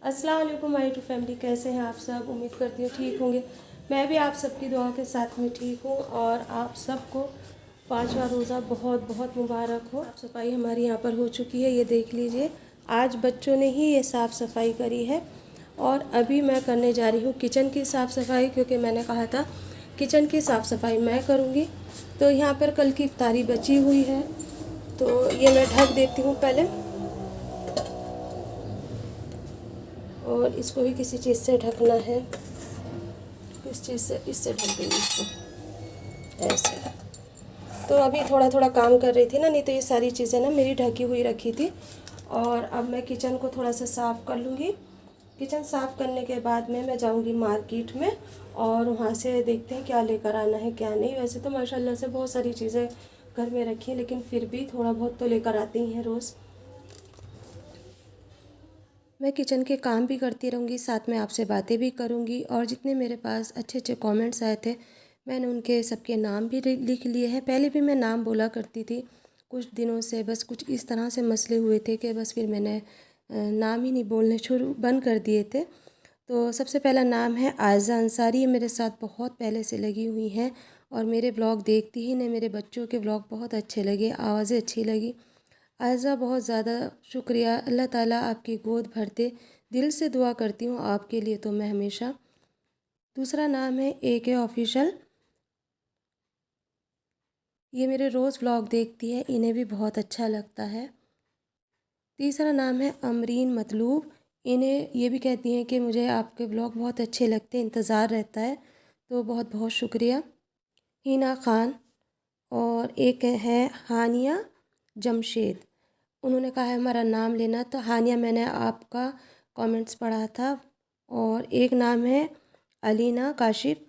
अस्सलाम वालेकुम my to family. कैसे हैं आप सब? उम्मीद करती हूँ ठीक होंगे। मैं भी आप सबकी दुआ के साथ में ठीक हूँ और आप सबको पाँचवा रोज़ा बहुत बहुत मुबारक हो। साफ़ सफाई हमारी यहाँ पर हो चुकी है, ये देख लीजिए। आज बच्चों ने ही ये साफ़ सफाई करी है और अभी मैं करने जा रही हूँ किचन की साफ़ सफाई, क्योंकि मैंने कहा था किचन की साफ़ सफाई मैं करूँगी। तो यहाँ पर कल की इफ्तारी बची हुई है, तो ये मैं ढक देती हूँ पहले, और इसको भी किसी चीज़ से ढकना है। किस चीज़ से? इससे ढक देंगे इसको, ऐसे। तो अभी थोड़ा थोड़ा काम कर रही थी ना, नहीं तो ये सारी चीज़ें ना मेरी ढकी हुई रखी थी। और अब मैं किचन को थोड़ा सा साफ़ कर लूँगी। किचन साफ़ करने के बाद में मैं जाऊँगी मार्केट में और वहाँ से देखते हैं क्या लेकर आना है क्या नहीं। वैसे तो माशाल्लाह से बहुत सारी चीज़ें घर में रखी हैं, लेकिन फिर भी थोड़ा बहुत तो लेकर आती ही हैं रोज़। मैं किचन के काम भी करती रहूँगी, साथ में आपसे बातें भी करूँगी। और जितने मेरे पास अच्छे अच्छे कमेंट्स आए थे, मैंने उनके सबके नाम भी लिख लिए हैं। पहले भी मैं नाम बोला करती थी, कुछ दिनों से बस कुछ इस तरह से मसले हुए थे कि बस फिर मैंने नाम ही नहीं बोलने शुरू बंद कर दिए थे। तो सबसे पहला नाम है आयज़ा अंसारी। ये मेरे साथ बहुत पहले से लगी हुई हैं और मेरे ब्लॉग देखती ही ने, मेरे बच्चों के ब्लॉग बहुत अच्छे लगे, आवाज़ें अच्छी लगी। आयज़ा बहुत ज़्यादा शुक्रिया। अल्लाह ताला आपकी गोद भर दे। दिल से दुआ करती हूँ आपके लिए तो मैं हमेशा। दूसरा नाम है AK ऑफिशियल। ये मेरे रोज़ व्लॉग देखती है, इन्हें भी बहुत अच्छा लगता है। तीसरा नाम है अमरीन मतलूब। इन्हें ये भी कहती हैं कि मुझे आपके ब्लॉग बहुत अच्छे लगते हैं, इंतज़ार रहता है, तो बहुत बहुत शुक्रिया। हिना ख़ान। और एक है हानिया जमशेद। उन्होंने कहा है हमारा नाम लेना, तो हानिया मैंने आपका कमेंट्स पढ़ा था। और एक नाम है अलीना काशिफ।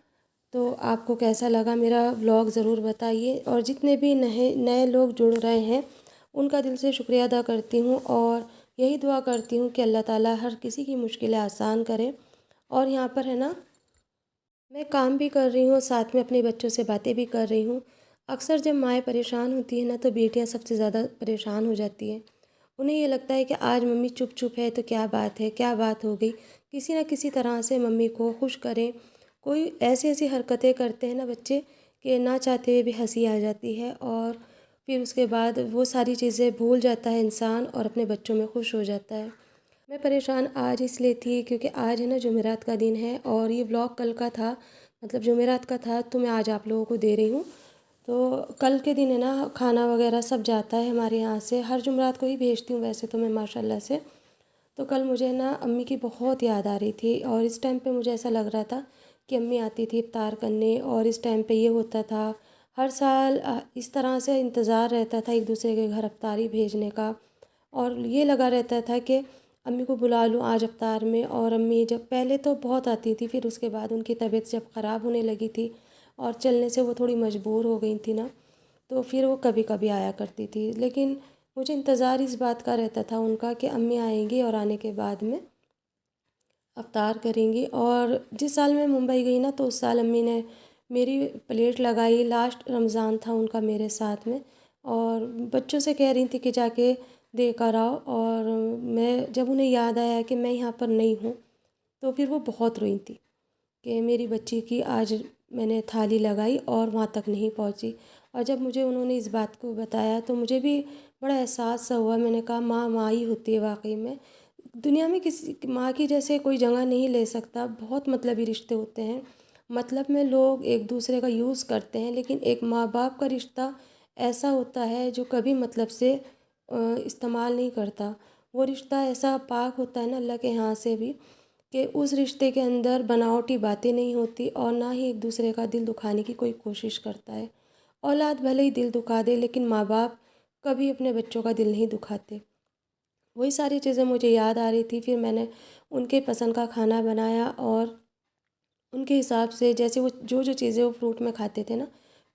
तो आपको कैसा लगा मेरा व्लॉग ज़रूर बताइए। और जितने भी नए नए लोग जुड़ रहे हैं उनका दिल से शुक्रिया अदा करती हूँ और यही दुआ करती हूँ कि अल्लाह ताला हर किसी की मुश्किलें आसान करे। और यहाँ पर है ना, मैं काम भी कर रही हूँ, साथ में अपने बच्चों से बातें भी कर रही हूँ। अक्सर जब माएँ परेशान होती हैं ना, तो बेटियाँ सबसे ज़्यादा परेशान हो जाती हैं। उन्हें ये लगता है कि आज मम्मी चुप चुप है तो क्या बात है, क्या बात हो गई। किसी न किसी तरह से मम्मी को खुश करें। कोई ऐसी ऐसी हरकतें करते हैं ना बच्चे कि ना चाहते हुए भी हंसी आ जाती है, और फिर उसके बाद वो सारी चीज़ें भूल जाता है इंसान और अपने बच्चों में खुश हो जाता है। मैं परेशान आज इसलिए थी क्योंकि आज है ना जुमेरात का दिन है और ये व्लॉग कल का था, मतलब जुमेरात का था, तो मैं आज आप लोगों को दे रही हूँ। तो कल के दिन है ना खाना वगैरह सब जाता है हमारे यहाँ से, हर जुमेरात को ही भेजती हूँ वैसे तो मैं माशाल्लाह से। तो कल मुझे ना अम्मी की बहुत याद आ रही थी और इस टाइम पे मुझे ऐसा लग रहा था कि अम्मी आती थी इफ्तार करने, और इस टाइम पे ये होता था हर साल इस तरह से इंतज़ार रहता था एक दूसरे के घर इफ्तारी भेजने का। और ये लगा रहता था कि अम्मी को बुला लूँ आज इफ्तार में। और अम्मी जब पहले तो बहुत आती थी, फिर उसके बाद उनकी तबीयत जब ख़राब होने लगी थी और चलने से वो थोड़ी मजबूर हो गई थी ना, तो फिर वो कभी कभी आया करती थी। लेकिन मुझे इंतज़ार इस बात का रहता था उनका कि अम्मी आएंगी और आने के बाद में अवतार करेंगी। और जिस साल मैं मुंबई गई ना, तो उस साल अम्मी ने मेरी प्लेट लगाई, लास्ट रमज़ान था उनका मेरे साथ में, और बच्चों से कह रही थी कि जाके दे कर आओ। और मैं जब उन्हें याद आया कि मैं यहाँ पर नहीं हूँ, तो फिर वो बहुत रोई थी कि मेरी बच्ची की आज मैंने थाली लगाई और वहाँ तक नहीं पहुँची। और जब मुझे उन्होंने इस बात को बताया तो मुझे भी बड़ा एहसास सा हुआ। मैंने कहा माँ माँ ही होती है वाकई में। दुनिया में किसी माँ की जैसे कोई जगह नहीं ले सकता। बहुत मतलबी रिश्ते होते हैं, मतलब में लोग एक दूसरे का यूज़ करते हैं, लेकिन एक माँ बाप का रिश्ता ऐसा होता है जो कभी मतलब से इस्तेमाल नहीं करता। वो रिश्ता ऐसा पाक होता है ना अल्लाह के यहाँ से भी, कि उस रिश्ते के अंदर बनावटी बातें नहीं होती और ना ही एक दूसरे का दिल दुखाने की कोई कोशिश करता है। औलाद भले ही दिल दुखा दे, लेकिन माँ बाप कभी अपने बच्चों का दिल नहीं दुखाते। वही सारी चीज़ें मुझे याद आ रही थी। फिर मैंने उनके पसंद का खाना बनाया और उनके हिसाब से जैसे वो जो जो चीज़ें वो फ्रूट में खाते थे ना,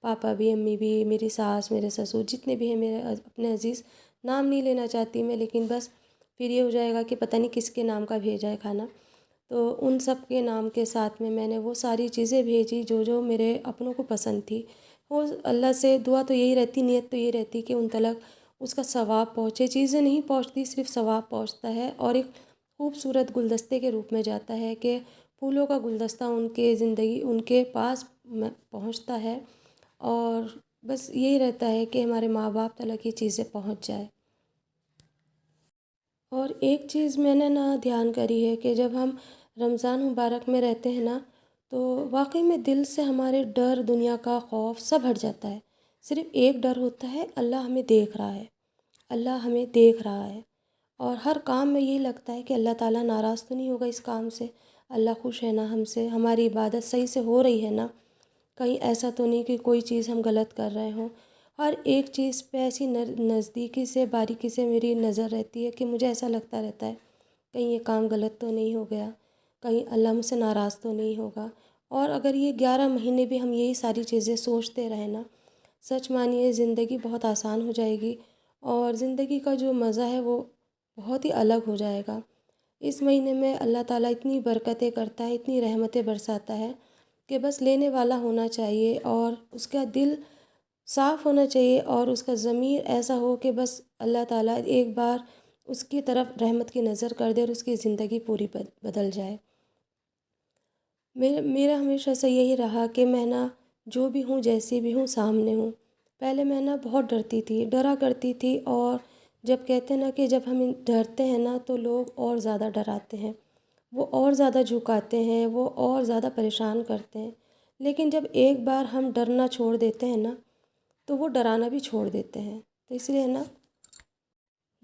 पापा भी, अम्मी भी, मेरी सास, मेरे ससुर, जितने भी हैं मेरे अपने अज़ीज़, नाम नहीं लेना चाहती मैं, लेकिन बस फिर ये हो जाएगा कि पता नहीं किसके नाम का भेजा है खाना। तो उन सब के नाम के साथ में मैंने वो सारी चीज़ें भेजी जो जो मेरे अपनों को पसंद थी। वो अल्लाह से दुआ तो यही रहती, नियत तो यही रहती कि उन तलक उसका सवाब पहुँचे। चीज़ें नहीं पहुँचती, सिर्फ सवाब पहुँचता है और एक खूबसूरत गुलदस्ते के रूप में जाता है कि फूलों का गुलदस्ता उनके ज़िंदगी उनके पास पहुंचता है। और बस यही रहता है कि हमारे माँ बाप तक ये चीज़ें पहुंच जाए। और एक चीज़ मैंने ना ध्यान करी है कि जब हम रमज़ान मुबारक में रहते हैं ना, तो वाक़ई में दिल से हमारे डर, दुनिया का खौफ सब हट जाता है। सिर्फ़ एक डर होता है, अल्लाह हमें देख रहा है, अल्लाह हमें देख रहा है। और हर काम में यही लगता है कि अल्लाह ताला नाराज़ तो नहीं होगा इस काम से, अल्लाह खुश है ना हमसे, हमारी इबादत सही से हो रही है ना, कहीं ऐसा तो नहीं कि कोई चीज़ हम गलत कर रहे हों। हर एक चीज़ पे ऐसी नज़दीकी से बारीकी से मेरी नज़र रहती है कि मुझे ऐसा लगता रहता है कहीं ये काम गलत तो नहीं हो गया, कहीं अल्लाह मुझसे नाराज़ तो नहीं होगा। और अगर ये 11 महीने भी हम यही सारी चीज़ें सोचते रहें ना, सच मानिए ज़िंदगी बहुत आसान हो जाएगी और ज़िंदगी का जो मज़ा है वो बहुत ही अलग हो जाएगा। इस महीने में अल्लाह ताला इतनी बरकतें करता है, इतनी रहमतें बरसाता है कि बस लेने वाला होना चाहिए और उसका दिल साफ़ होना चाहिए और उसका ज़मीर ऐसा हो कि बस अल्लाह ताला एक बार उसकी तरफ रहमत की नज़र कर दे और उसकी ज़िंदगी पूरी बदल जाए। मेरा हमेशा से यही रहा कि मैं ना जो भी हूँ, जैसी भी हूँ, सामने हूँ। पहले मैं ना बहुत डरती थी, डरा करती थी और जब कहते हैं ना कि जब हम डरते हैं ना तो लोग और ज़्यादा डराते हैं, वो और ज़्यादा झुकाते हैं, वो और ज़्यादा परेशान करते हैं। लेकिन जब एक बार हम डरना छोड़ देते हैं ना, तो वो डराना भी छोड़ देते हैं। तो इसलिए ना,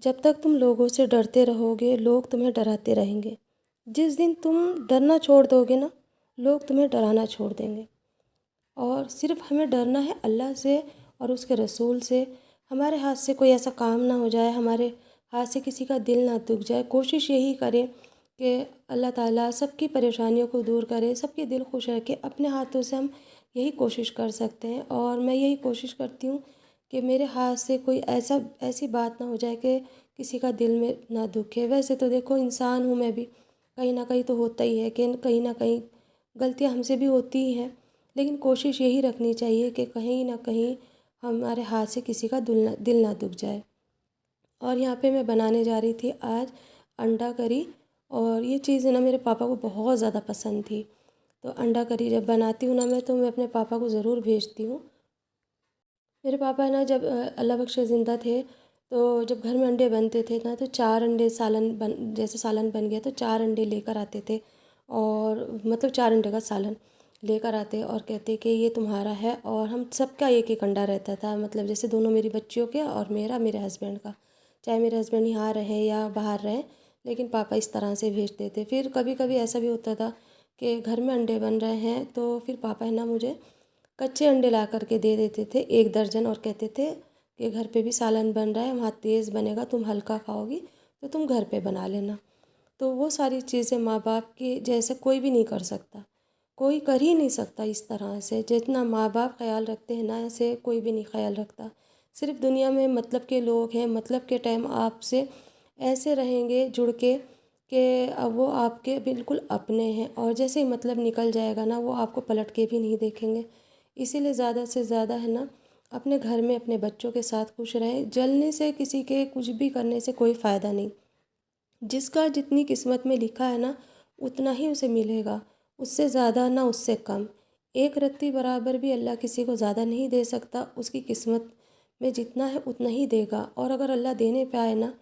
जब तक तुम लोगों से डरते रहोगे, लोग तुम्हें डराते रहेंगे। जिस दिन तुम डरना छोड़ दोगे ना, लोग तुम्हें डराना छोड़ देंगे। और सिर्फ़ हमें डरना है अल्लाह से और उसके रसूल से। हमारे हाथ से कोई ऐसा काम ना हो जाए, हमारे हाथ से किसी का दिल ना दुख जाए। कोशिश यही करें कि अल्लाह ताला सबकी परेशानियों को दूर करे, सबके दिल खुश रखे। अपने हाथों से हम यही कोशिश कर सकते हैं और मैं यही कोशिश करती हूँ कि मेरे हाथ से कोई ऐसी बात ना हो जाए कि किसी का दिल में ना दुखे। वैसे तो देखो इंसान हूँ मैं भी, कहीं ना कहीं तो होता ही है कि कहीं ना कहीं गलतियाँ हमसे भी होती ही हैं। लेकिन कोशिश यही रखनी चाहिए कि कहीं ना कहीं हमारे हाथ से किसी का दिल ना दुख जाए। और यहाँ पे मैं बनाने जा रही थी आज अंडा करी और ये चीज़ ना मेरे पापा को बहुत ज़्यादा पसंद थी। तो अंडा करी जब बनाती हूँ ना मैं, तो मैं अपने पापा को ज़रूर भेजती हूँ। मेरे पापा ना जब अल्लाह बख्शे ज़िंदा थे, तो जब घर में अंडे बनते थे ना, तो 4 अंडे सालन बन जैसे सालन बन गया तो 4 अंडे लेकर आते थे और मतलब 4 अंडे का सालन लेकर आते और कहते कि ये तुम्हारा है। और हम सबका एक-एक अंडा रहता था, मतलब जैसे दोनों मेरी बच्चियों के और मेरे हस्बैंड का। चाहे मेरे हस्बैंड यहाँ रहें या बाहर रहें, लेकिन पापा इस तरह से भेजते थे। फिर कभी-कभी ऐसा भी होता था कि घर में अंडे बन रहे हैं, तो फिर पापा है ना मुझे कच्चे अंडे ला कर के दे देते थे 1 दर्जन और कहते थे कि घर पे भी सालन बन रहा है, वहाँ तेज़ बनेगा, तुम हल्का खाओगी तो तुम घर पे बना लेना। तो वो सारी चीज़ें माँ बाप की जैसे कोई भी नहीं कर सकता, कोई कर ही नहीं सकता इस तरह से। जितना माँ बाप ख़्याल रखते हैं ना, ऐसे कोई भी नहीं ख़्याल रखता। सिर्फ़ दुनिया में मतलब के लोग हैं, मतलब के टाइम आपसे ऐसे रहेंगे जुड़ के कि वो आपके बिल्कुल अपने हैं और जैसे ही मतलब निकल जाएगा ना, वो आपको पलट के भी नहीं देखेंगे। इसीलिए ज़्यादा से ज़्यादा है ना, अपने घर में अपने बच्चों के साथ खुश रहें। जलने से, किसी के कुछ भी करने से कोई फ़ायदा नहीं। जिसका जितनी किस्मत में लिखा है ना, उतना ही उसे मिलेगा, उससे ज़्यादा ना उससे कम। एक रत्ती बराबर भी अल्लाह किसी को ज़्यादा नहीं दे सकता, उसकी किस्मत में जितना है उतना ही देगा। और अगर अल्लाह देने पे आए ना,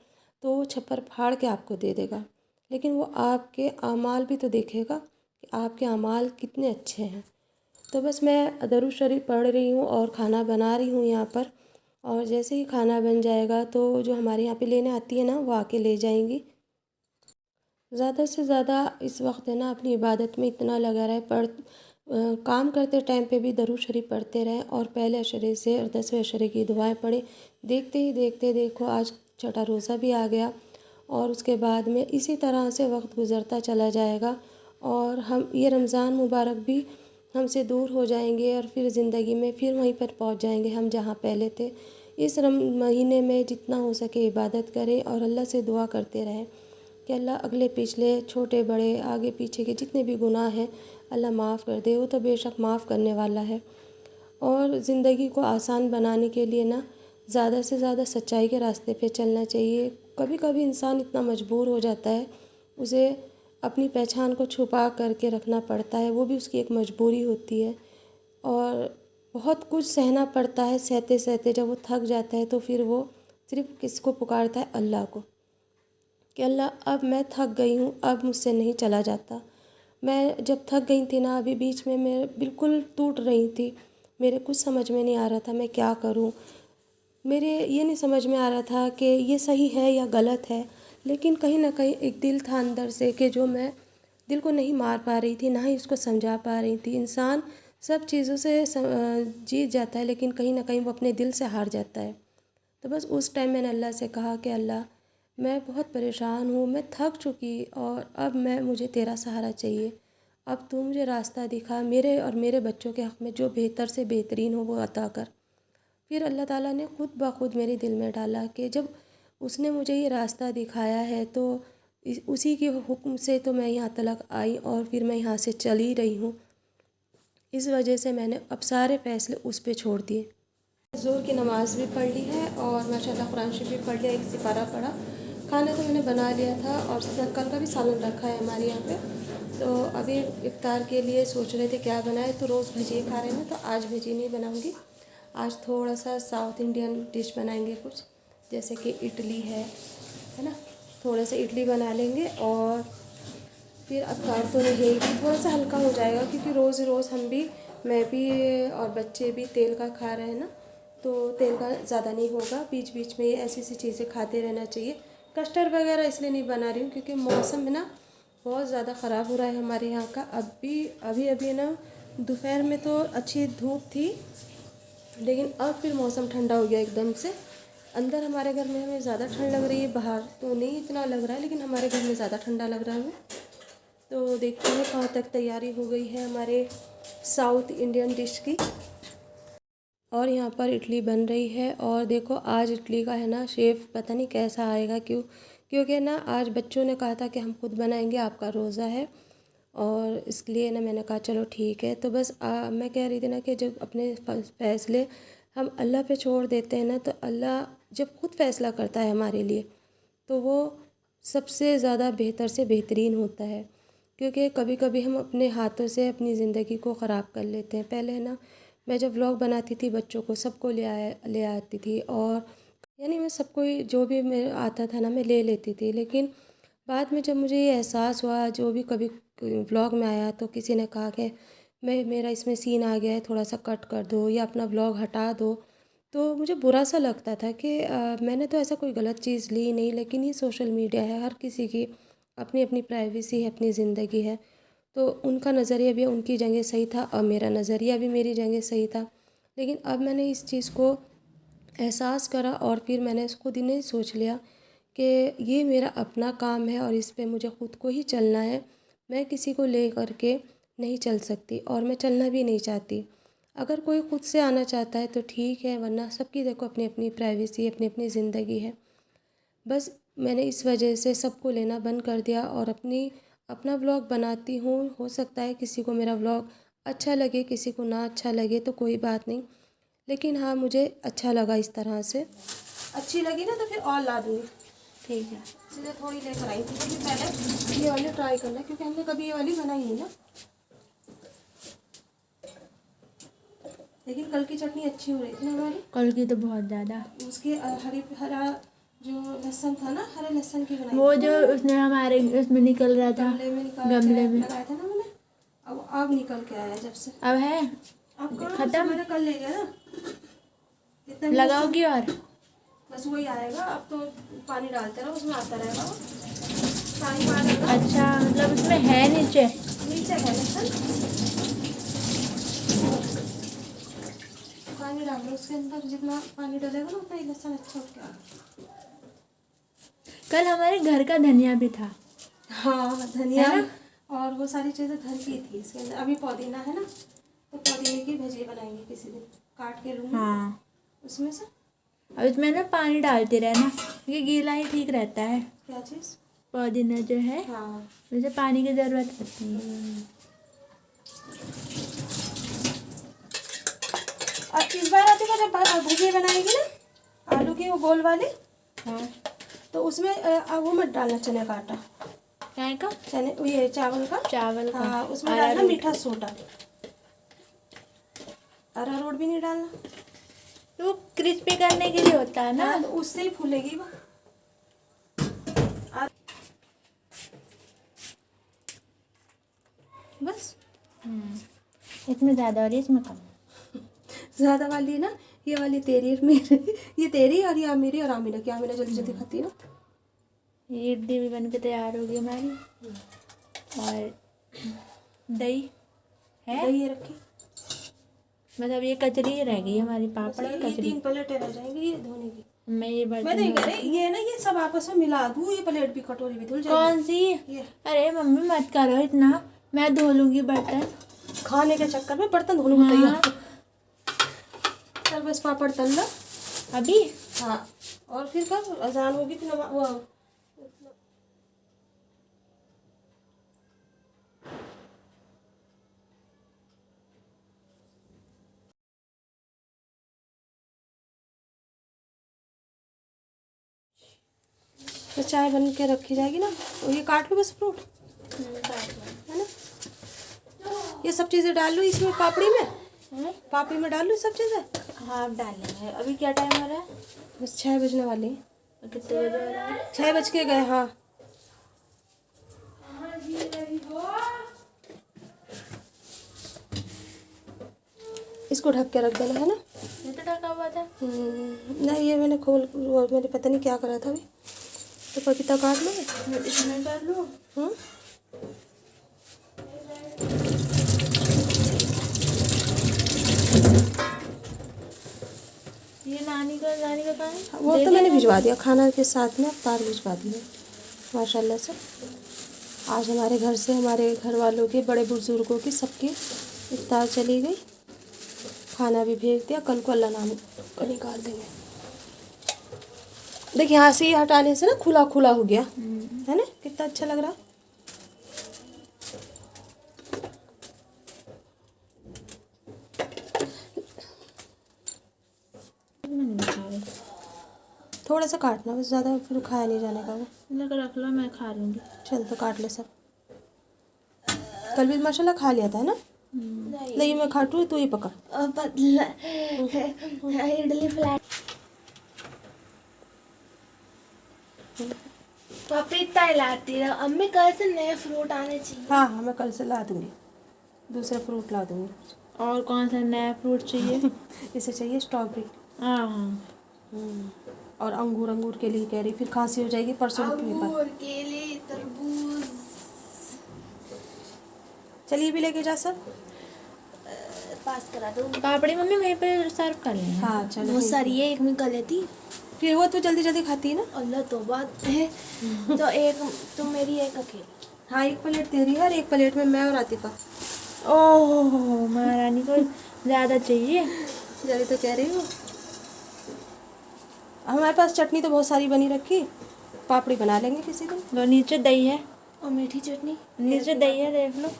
तो वो छप्पर फाड़ के आपको दे देगा। लेकिन वो आपके आमाल भी तो देखेगा कि आपके आमाल कितने अच्छे हैं। तो बस मैं दरूद शरीफ पढ़ रही हूँ और खाना बना रही हूँ यहाँ पर। और जैसे ही खाना बन जाएगा तो जो हमारे यहाँ पे लेने आती है ना, वो आके ले जाएंगी। ज़्यादा से ज़्यादा इस वक्त है ना अपनी इबादत में इतना लगा रहे, काम करते टाइम पे भी दरूद शरीफ पढ़ते रहें और पहले अशरे से और 10वें अशरे की दुआएं पढ़ें। देखते ही देखते देखो आज छठा रोज़ा भी आ गया और उसके बाद में इसी तरह से वक्त गुज़रता चला जाएगा और हम ये रमज़ान मुबारक भी हमसे दूर हो जाएंगे और फिर ज़िंदगी में फिर वहीं पर पहुंच जाएंगे हम जहाँ पहले थे। इस महीने में जितना हो सके इबादत करें और अल्लाह से दुआ करते रहें कि अल्लाह अगले पिछले छोटे बड़े आगे पीछे के जितने भी गुनाह हैं अल्लाह माफ़ कर दे। वो तो बेशक माफ़ करने वाला है। और ज़िंदगी को आसान बनाने के लिए ना ज़्यादा से ज़्यादा सच्चाई के रास्ते पे चलना चाहिए। कभी कभी इंसान इतना मजबूर हो जाता है उसे अपनी पहचान को छुपा करके रखना पड़ता है, वो भी उसकी एक मजबूरी होती है। और बहुत कुछ सहना पड़ता है, सहते सहते जब वो थक जाता है तो फिर वो सिर्फ किसको पुकारता है, अल्लाह को, कि अल्लाह अब मैं थक गई हूँ, अब मुझसे नहीं चला जाता। मैं जब थक गई थी ना, अभी बीच में मैं बिल्कुल टूट रही थी, मेरे कुछ समझ में नहीं आ रहा था मैं क्या करूँ। मेरे ये नहीं समझ में आ रहा था कि ये सही है या गलत है, लेकिन कहीं ना कहीं एक दिल था अंदर से कि जो मैं दिल को नहीं मार पा रही थी, ना ही उसको समझा पा रही थी। इंसान सब चीज़ों से जीत जाता है, लेकिन कहीं ना कहीं वो अपने दिल से हार जाता है। तो बस उस टाइम मैंने अल्लाह से कहा कि अल्लाह, मैं बहुत परेशान हूँ, मैं थक चुकी और अब मुझे तेरा सहारा चाहिए। अब तू मुझे रास्ता दिखा, मेरे और मेरे बच्चों के हक़ में जो बेहतर से बेहतरीन हो वो अता कर। फिर अल्लाह ताला ने खुद ब खुद मेरे दिल में डाला कि जब उसने मुझे ये रास्ता दिखाया है तो उसी के हुक्म से तो मैं यहाँ तक आई और फिर मैं यहाँ से चली रही हूँ। इस वजह से मैंने अब सारे फ़ैसले उस पे छोड़ दिए। ज़ोर की नमाज़ भी पढ़ ली है और माशाल्लाह कुरान शरीफ भी पढ़ लिया, एक सिपारा पढ़ा। खाना तो मैंने बना लिया था और कल का भी सालन रखा है हमारे यहाँ पे। तो अभी इफ्तार के लिए सोच रहे थे क्या बनाए, तो रोज़ भजिए खा रहे हैं, तो आज भजी नहीं बनाऊँगी। आज थोड़ा सा साउथ इंडियन डिश बनाएंगे कुछ, जैसे कि इडली है ना, थोड़ा सा इडली बना लेंगे और फिर अफ्तार तो रहेगी, थोड़ा सा हल्का हो जाएगा क्योंकि रोज़ रोज़ मैं भी और बच्चे भी तेल का खा रहे हैं ना, तो तेल का ज़्यादा नहीं होगा। बीच बीच में ऐसी ऐसी चीज़ें खाते रहना चाहिए। कस्टर्ड वगैरह इसलिए नहीं बना रही हूँ क्योंकि मौसम है ना बहुत ज़्यादा ख़राब हो रहा है हमारे यहाँ का। अभी अभी ना दोपहर में तो अच्छी धूप थी, लेकिन अब फिर मौसम ठंडा हो गया एकदम से। अंदर हमारे घर में हमें ज़्यादा ठंड लग रही है, बाहर तो नहीं इतना लग रहा है, लेकिन हमारे घर में ज़्यादा ठंडा लग रहा है हमें। तो देखते हैं कहाँ तक तैयारी हो गई है हमारे साउथ इंडियन डिश की। और यहाँ पर इडली बन रही है और देखो आज इडली का है ना शेफ़ पता नहीं कैसा आएगा, क्योंकि ना आज बच्चों ने कहा था कि हम खुद बनाएंगे, आपका रोज़ा है, और इसलिए ना मैंने कहा चलो ठीक है। तो बस मैं कह रही थी ना कि जब अपने फ़ैसले हम अल्लाह पे छोड़ देते हैं ना, तो अल्लाह जब खुद फ़ैसला करता है हमारे लिए तो वो सबसे ज़्यादा बेहतर से बेहतरीन होता है। क्योंकि कभी कभी हम अपने हाथों से अपनी ज़िंदगी को ख़राब कर लेते हैं। पहले है ना मैं जब व्लॉग बनाती थी बच्चों को सबको ले आती थी, और यानी मैं सबको ही जो भी मेरे आता था ना मैं ले लेती थी। लेकिन बाद में जब मुझे ये एहसास हुआ, जो भी कभी व्लॉग में आया तो किसी ने कहा कि मेरा इसमें सीन आ गया है, थोड़ा सा कट कर दो या अपना व्लॉग हटा दो, तो मुझे बुरा सा लगता था कि मैंने तो ऐसा कोई गलत चीज़ ली नहीं। लेकिन ये सोशल मीडिया है, हर किसी की अपनी अपनी प्राइवेसी है, अपनी ज़िंदगी है, तो उनका नज़रिया भी उनकी जगह सही था और मेरा नज़रिया भी मेरी जगह सही था। लेकिन अब मैंने इस चीज़ को एहसास करा और फिर मैंने खुद ही ने सोच लिया कि ये मेरा अपना काम है और इस पे मुझे ख़ुद को ही चलना है। मैं किसी को ले कर के नहीं चल सकती और मैं चलना भी नहीं चाहती। अगर कोई ख़ुद से आना चाहता है तो ठीक है, वरना सबकी देखो अपनी अपनी प्राइवेसी, अपनी अपनी ज़िंदगी है। बस मैंने इस वजह से सबको लेना बंद कर दिया और अपना व्लॉग बनाती हूँ। हो सकता है किसी को मेरा व्लॉग अच्छा लगे, किसी को ना अच्छा लगे, तो कोई बात नहीं, लेकिन हाँ मुझे अच्छा लगा इस तरह से। अच्छी लगी ना तो फिर और ला दूँगी। ठीक है, इसलिए थोड़ी लेकर आई थी क्योंकि पहले ये वाली ट्राई करना, क्योंकि हमने कभी ये वाली बनाई नहीं ना। लेकिन कल की चटनी अच्छी हो रही थी ना हमारी, कल की तो बहुत ज़्यादा। उसके हरा जो लहसुन था ना, हरे लहसुन की बनाई वो थी जो उसने हमारे उसमें निकल रहा था, गमले में गमले में लगाया था ना मैंने, अब आग निकल के आया जब से। अब है अब कहाँ, खत्म, मैंने कल ले गया ना, इतना लगाओगी और बस वही आएगा। अब तो पानी डालते रहो, उसमें आता रहेगा वो पानी पानी। अच्छा, मतलब उसमें है नीचे नीचे है लहसुन, पानी डाल दो उसके अंदर, जितना पानी डालेगा ना उतना ही लहसुन अच्छा उठ के आएगा। कल हमारे घर का धनिया भी था। हाँ धनिया है ना? और वो सारी चीज़ें घर की थी इसके अंदर। अभी पुदीना है ना, तो पुदीने की भजी बनाएंगे किसी दिन, काट के लूँगी हाँ, उसमें से। अब इसमें ना पानी डालते रहना, ये गीला ही ठीक रहता है। क्या चीज़? पुदीना जो है, हाँ वैसे पानी की ज़रूरत होती है। अब इस बार आती है जब भुजिया बनाएगी ना आलू की, वो गोल वाली, हाँ, तो उसमें वो मत डालना चने का आटा, क्या का? चने ये चावल का। चावल का। हाँ, उसमें डालना मीठा सोडा। अरारोट भी नहीं डालना। तो क्रिस्पी करने के लिए होता है ना। हाँ, तो उससे ही फूलेगी वो। बस इसमें ज़्यादा हो रही है, इसमें कम। ज़्यादा वाली ना, ये वाली तेरी और मेरी। ये तेरी और ये मेरी और आमिना की। आमिना जल्दी जल्दी खाती है ना। ये इडली भी बन के तैयार होगी हमारी। और दही है, दही ये रखी। मतलब ये कचरी रह गई हमारी, पापड़ और ये कचरी। 3 प्लेटें रह जाएंगी ये धोने की। मैं ये मैं तो बर्तन ये कह रही, ये ना ये सब आपस में मिला दूँ, ये प्लेट भी कटोरी भी धुल जाएगी। कौन सी? ये अरे मम्मी मत करो इतना, मैं धो लूंगी बर्तन। खाने के चक्कर में बर्तन धोने को तैयार। चल बस पापड़ तल लो अभी। हाँ, और फिर कब अजान होगी फिर वो। तो चाय बन के रखी जाएगी ना, तो ये काट लो बस फ्रूट, है ना। ये सब चीज़ें डाल लो इसमें, पापड़ी में। पापड़ी में डाल लो सब चीज़ें। हाँ अब डालेंगे। अभी क्या टाइम हो रहा है? बस 6 बजने वाली है। कितने बजे हो रहा है? 6 बज के गए। हाँ, इसको ढक के रख देना, है ना। ये तो ढका हुआ था। नहीं, ये मैंने मैंने पता नहीं क्या करा था अभी। तो पपीता काट लो, इसमें कर लो। ये नानी का कहाँ है? वो तो मैंने भिजवा दिया खाना के साथ में, अवतार भिजवा दिया माशाल्लाह से। आज हमारे घर से, हमारे घर वालों के, बड़े बुजुर्गों की, सबकी इफ्तार चली गई। खाना भी भेज दिया, कल को अल्लाह नाम को निकाल देंगे। देखिए यहाँ से ये हटाने से ना खुला खुला हो गया, है ना, कितना अच्छा लग रहा है। थोड़ा सा काटना बस, ज़्यादा फिर खाया नहीं जाने का वो। लगा रख लो, मैं खा लूँगी। चल तो काट ले सब। कल भी माशाल्लाह खा लिया था, है ना। नहीं मैं खाटू, तू ही पकड़। इडली फ्लैट। पपीता लाती रहो अम्मी, कल से नए फ्रूट आने चाहिए। हाँ हाँ, मैं कल से ला दूँगी, दूसरा फ्रूट ला दूँगी। और कौन सा नया फ्रूट चाहिए? इसे चाहिए स्ट्रॉबेरी। हाँ। और अंगूर के लिए कह रही, फिर खांसी हो जाएगी परसों के पेपर। अंगूर, केले, तरबूज। चलिए भी लेके जा सब। पास करा दो। पापड़ी मम्मी वहीं पे सर्व कर लेंगे। हाँ चलो। बहुत सारी है, एक में कर लेती। फिर वो तो जल्दी जल्दी खाती है ना। अल्लाह तो बात है। तो एक तुम मेरी, एक अकेली। हाँ, एक प्लेट तेरी है और एक प्लेट में मैं और आतिफा। ओह महारानी को ज़्यादा चाहिए। जल्दी तो कह रही हूँ। हमारे पास चटनी तो बहुत सारी बनी रखी, पापड़ी बना लेंगे किसी दिन। लो नीचे दही है और मीठी चटनी नीचे दही है, देख लो।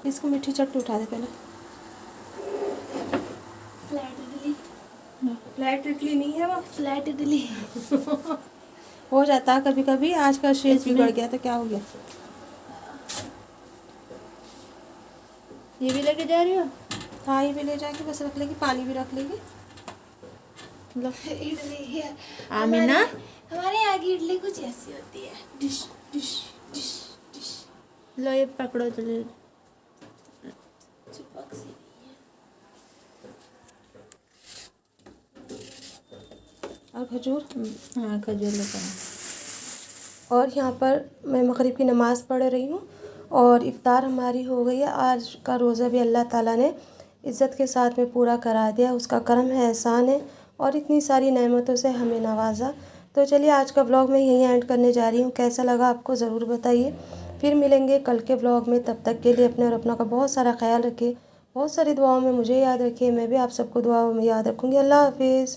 इसको मीठी चटनी उठा दे पहले। फ्लैट इडली। फ्लैट इडली नहीं है वो, फ्लैट इडली हो जाता है कभी कभी। आज का शेष बिगड़ गया तो क्या हो गया। ये भी लेके जा रही हो? हाँ, ये भी ले जाके बस रख लेगी, पानी भी रख लेगी। लो इडली है आमिना। हमारे यहाँ की इडली कुछ ऐसी होती है, डिश डिश डिश डिश, लो ये पकड़ो, चलो। चिपक सी रही है। और खजूर। हाँ खजूर लेकर। और यहाँ पर मैं मगरिब की नमाज़ पढ़ रही हूँ और इफ़्तार हमारी हो गई है। आज का रोज़ा भी अल्लाह ताला ने इज़्ज़त के साथ में पूरा करा दिया, उसका करम है, एहसान है और इतनी सारी नेमतों से हमें नवाजा। तो चलिए आज का व्लॉग मैं यहीं एंड करने जा रही हूँ। कैसा लगा आपको ज़रूर बताइए। फिर मिलेंगे कल के व्लॉग में, तब तक के लिए अपने और अपनों का बहुत सारा ख्याल रखिए। बहुत सारी दुआओं में मुझे याद रखिए, मैं भी आप सबको दुआओं में याद रखूँगी। अल्लाह हाफिज़।